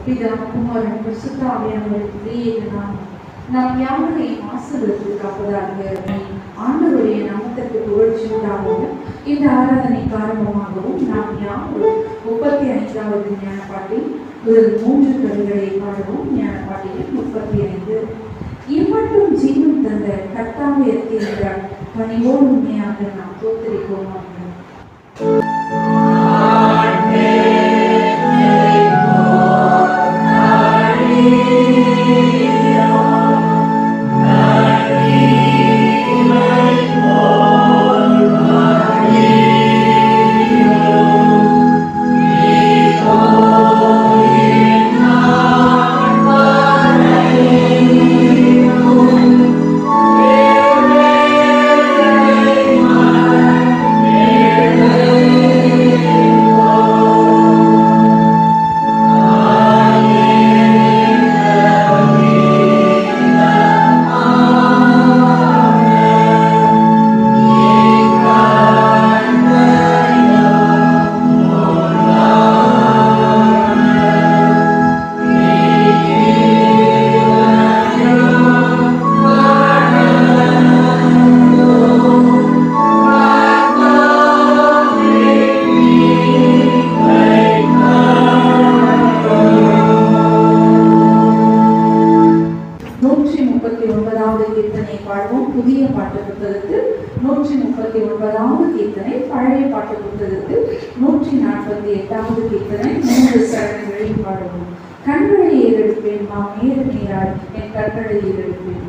பிதா குமாரன் பரிசுத்த ஆவியானவருடைய நாம் யாவரையும் ஆசீர்வதிப்பதற்காக ஆண்டவருடைய நாமத்திற்கு புகழ்ச்சி உண்டாகவும் இந்த ஆராதனை காரணமாகவும் நாம் யாவரும் 35வது ஞானப்பாட்டில் முதல் 3 கவிகளை பாடவும். ஞானப்பாட்டில் 35 இம்மட்டும் ஜீவன் தந்த கர்த்தாவை எத்தியிருந்தால் பணிவோடு உண்மையாக நாம் தோத்தரிப்போம். புதிய பாட்டு புத்தகத்தில் 139வது கீர்த்தனை, பழைய பாட்டு புத்தகத்தில் 148வது கீர்த்தனை 3 சரணங்களில் பாடுவோம். கண்களை ஏறெடுப்பேன் மாம் நேர நேராய் என் கண்களை ஏறெடுப்பேன்.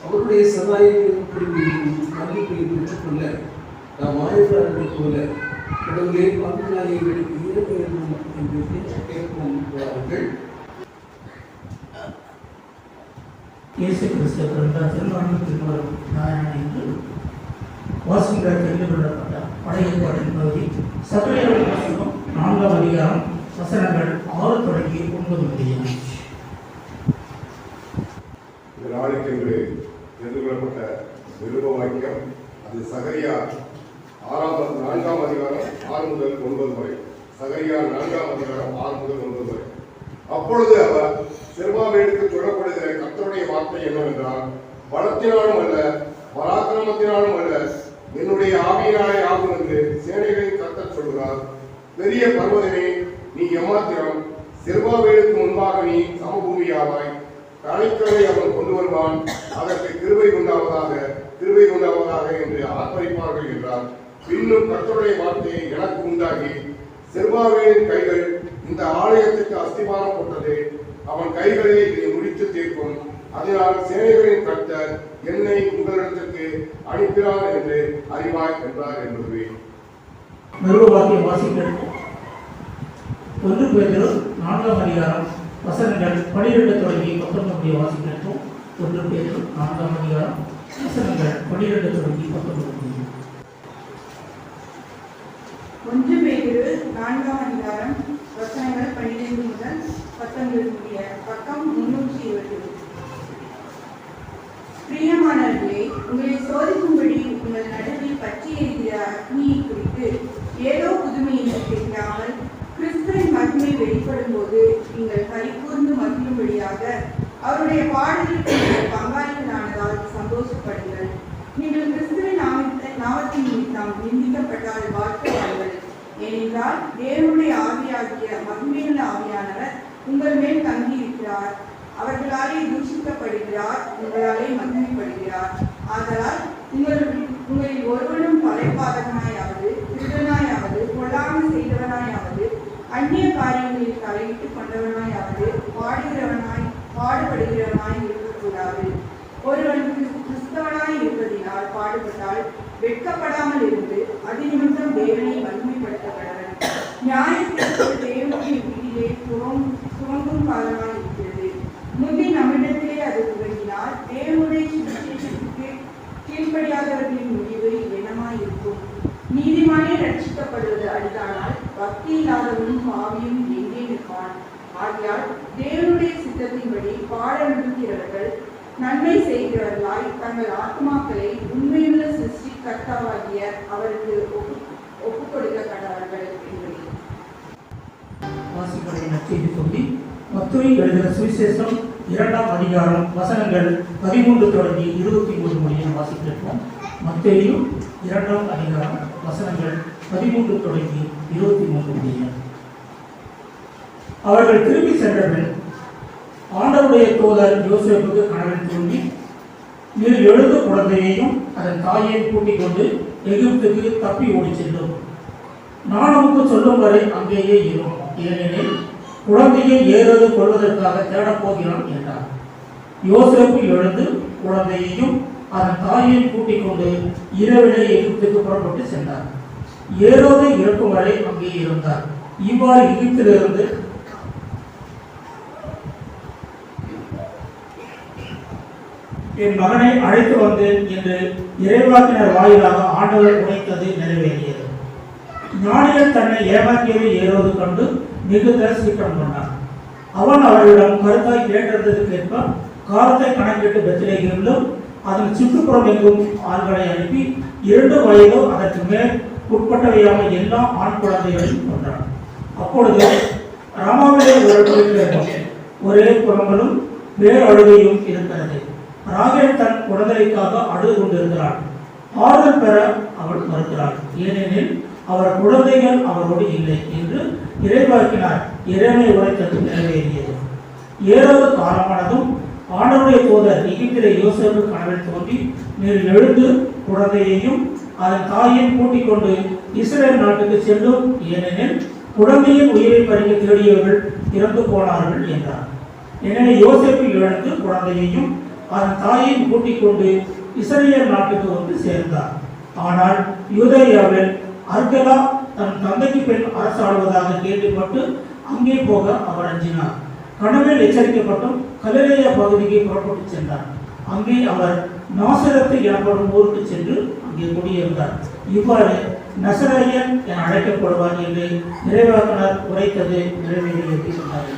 அவருடைய சகாயத்தையும் மன்னிப்பையும் பெற்றுக்கொள்ள நாம் ஆயத்தர்கள் போல கடவுளே பங்குதாரிகளுக்கு இறக்க வேண்டும் என்று கேட்கிறார்கள். இயேசு கிறிஸ்து பிறந்த திருமணம் நாராயணன் என்று வாசிக்க தெரிந்து கொள்ளப்பட்ட பழைய ஏற்பாட்டின் பகுதி சகோதரர்கள் புத்தகம் 4ஆம் அதிகாரம் வசனங்கள் 6 தொடங்கி 9 முடிய. இந்த நாளுக்கென்று எதிர்கொள்ளப்பட்ட நிருப வாக்கியம் அது சகரியா 4ஆம் அதிகாரம் 6 முதல் 9 வரை. சகரியா 4ஆம் அதிகாரம் 6 முதல் 9 வரை. அப்பொழுது அவர் செருபாபேலுக்கு சொல்லப்படுகிற கர்த்தருடைய வார்த்தை என்னவென்றால், பலத்தினாலும் அல்ல பராக்கிரமத்தினாலும் அல்ல, என்னுடைய ஆவியினாலே ஆகும் என்று சேனைகளின் கர்த்தர் சொல்கிறார். பெரிய பர்வதமே, நீ எம்மாத்திரம்? செருபாபேலுக்கு முன்பாக நீ சமபூமியாவாய். கலைக்கலை அவன் கொண்டு வருவான், அதற்கு கிருபை உண்டாவதாக என்று ஆர்ப்பரிப்பார்கள் என்றார். பின்னும் கர்த்தருடைய வார்த்தை எனக்கு உண்டாகி, செருபாபேலின் கைகள் இந்த ஆலயத்துக்கு அஸ்திபாரம் போட்டது, அவன் கைகளை இதை முடித்து தீர்க்கும். அதனால் சேனைகளின் கர்த்தர் என்னை உங்களிடத்திற்கு அனுப்பினார் என்று அறிவாய் என்றார் என்பதுவே. நிருபவாக்கியம் வாசிக்கிறோம். 1 பேதுரு 4ஆம் அதிகாரம் வசனங்கள் 12 தொடங்கி 19 வாசிக்கிறோம். 1 பேதுரு 4ஆம் அதிகாரம் வசனங்கள் 12 தொடங்கி 19. 1 பேதுரு 4ஆம் அதிகாரம் வசனங்கள் 12 முதல் 19 முடிய. பக்கம் 320. பிரியமானவர்களே, உங்களை சோதிக்கும்படி உங்கள் நடுவில் பற்றி எரிகிற அக்னியை குறித்து ஏதோ புதுமையை கேட்காமல், கிறிஸ்துவின் மகிமை வெளிப்படும் போது நீங்கள் கைகூர்ந்து மகிழும்படியாக அவருடைய பாடலில் பங்காளிகளானதால் சந்தோஷப்படுங்கள். நீங்கள் கிறிஸ்துவின் நாமத்தின் நிமித்தம் நிந்திக்கப்பட்டால் வாழ்த்துவார்கள். ஏனென்றால் தேவனுடைய ஆவியாகிய மகிமையுள்ள ஆவியானவர் உங்கள் மேல் தங்கியிருக்கிறார். அவர்களாலே தூஷிக்கப்படுகிறார், உங்களாலே மகிமைப்படுகிறார். ஆதலால் உங்களில் ஒருவனும் கொலைபாதகனாயாவது, திருடனாயாவது, கொல்லாமல் செய்தவனாயாவது, அந்நிய காரியங்களில் தலையிட்டுக் கொண்டவனாயாவது, பாடுபடுகிறவனாய் இருக்கக்கூடாது. ஒருவன் கிறிஸ்தவனாய் இருப்பதினால் பாடுபட்டால் வெட்கப்படாமல் இருந்து அதிநிமித்தம் தேவனை மகிமைப்படுத்தப்படவன். நியாயத்திற்கு தேவனுடைய வீட்டிலே துவங்கும் காலமாய் இருக்கிறது. முந்தி நம்மிடத்திலே அது துவங்கினால் தேவனுடைய சுவிசேஷத்துக்கு கீழ்ப்படியாதவர்களின் முடிவு என்னமாயிருக்கும்? நீதிமானே ரட்சிக்கப்படுவது அரிதானால் பக்தி இல்லாதவனும் பாவியும் எங்கே நிற்பான்? ஆகையால் தேவனுடைய சித்தத்தின்படி பாட அனுப்புகிறவர்கள் நன்மை செய்கிறவர்களாய் தங்கள் ஆத்மாக்களை உண்மையுள்ள சிருஷ்டி கர்த்தாவாகிய அவருக்கு ஒப்புக் கொடுக்க கடவர்கள் என்பது. வாசிப்பதை நற்செய்தி சொல்லி மத்தேயு எழுதின சுவிசேஷம் 2ஆம் அதிகாரம் வசனங்கள் 13 தொடங்கி 23 முடிய வாசிக்கிறோம். மத்தேயு 2ஆம் அதிகாரம் வசனங்கள் 13 தொடங்கி 23 முடிய. அவர்கள் திரும்பி சென்றபின் ஆண்டவருடைய தூதர் யோசேப்புக்கு கனவில் தோன்றி, நீர் எழுந்த குழந்தையையும் அதன் தாயையும் கூட்டிக் கொண்டு எகிப்துக்கு தப்பி ஓடி செல்லும். நான் உனக்கு சொல்லும் வரை அங்கேயே இருக்கும், ஏனெனில் குழந்தையை ஏறது கொள்வதற்காக தேடப்போகிறான் என்றார். யோசேப்பு எழுந்து குழந்தையையும் அதன் தாயையும் கூட்டிக் கொண்டு இரவிலே எகிப்துக்கு புறப்பட்டு சென்றார். ஏரோதை இறக்கும் வரை அங்கே இருந்தார். இவ்வாறு எகிப்திலிருந்து என் மகனை அழைத்து வந்தேன் என்று இறைவாக்கினர் வாயிலாக ஆண்டவர் உரைத்தது நிறைவேறியது. ஞானிகள் தன்னை ஏமாற்றியதை ஏரோது கண்டு மிகுந்த சீற்றம் கொண்டார். அவன் அவர்களிடம் கருத்தாய் கேட்டதற்கேற்ப காலத்தை கணக்கிட்டு பெத்லகேமிலும் அதன் சுற்றுப்புறம் எங்கும் ஆண்களை அனுப்பி 2 வயதோ அதற்கு மேல் உட்பட்டவையான எல்லா ஆண் குழந்தைகளையும் கொண்டார். அப்பொழுது ராமாவிலே ஒரே புறங்களும் பேரழுகையும் இருக்கிறது. ராகேல் தன் குழந்தைக்காக அழுது கொண்டிருக்கிறாள். ஆறுதல் பெற அவள் மறுக்கிறாள், ஏனெனில் அவர் குழந்தைகள் அவரோடு இல்லை என்று இறைவாக்கினார் இறைமை உரைத்தது நிறைவேறியது. ஏரோது காலமானதும் ஆண்டவருடைய தூதர் எகிப்திலே யோசேப்பு கனவில் தோன்றி, நீர் எழுந்து குழந்தையையும் அதன் தாயையும் கூட்டிக் கொண்டு இஸ்ரேல் நாட்டுக்கு செல்லும், ஏனெனில் குழந்தையின் உயிரை பறிக்க தேடியவர்கள் இறந்து போனார்கள் என்றார். எனவே யோசேப்பு எழுந்து குழந்தையையும் அதன் தாயையும் கூட்டிக் கொண்டு இஸ்ரேல் நாட்டுக்கு வந்து சேர்ந்தார். ஆனால் யூதேயாவில் அர்கலா தன் தந்தைக்கு பெண் அரசாடுவதாக கேள்விப்பட்டு அங்கே போக அவர் அஞ்சினார். கனவில் எச்சரிக்கப்பட்டும் கலிலேயா பகுதிக்கு புறப்பட்டு சென்றார். அங்கே அவர் நாசரத்து எனப்படும் ஊருக்கு சென்று அங்கே குடியிருந்தார். இவ்வாறு நசரேயன் என அழைக்கப்படுவார் என்று இறைவாக்கினர் உரைத்தது நிறைவேறியது என்றார்.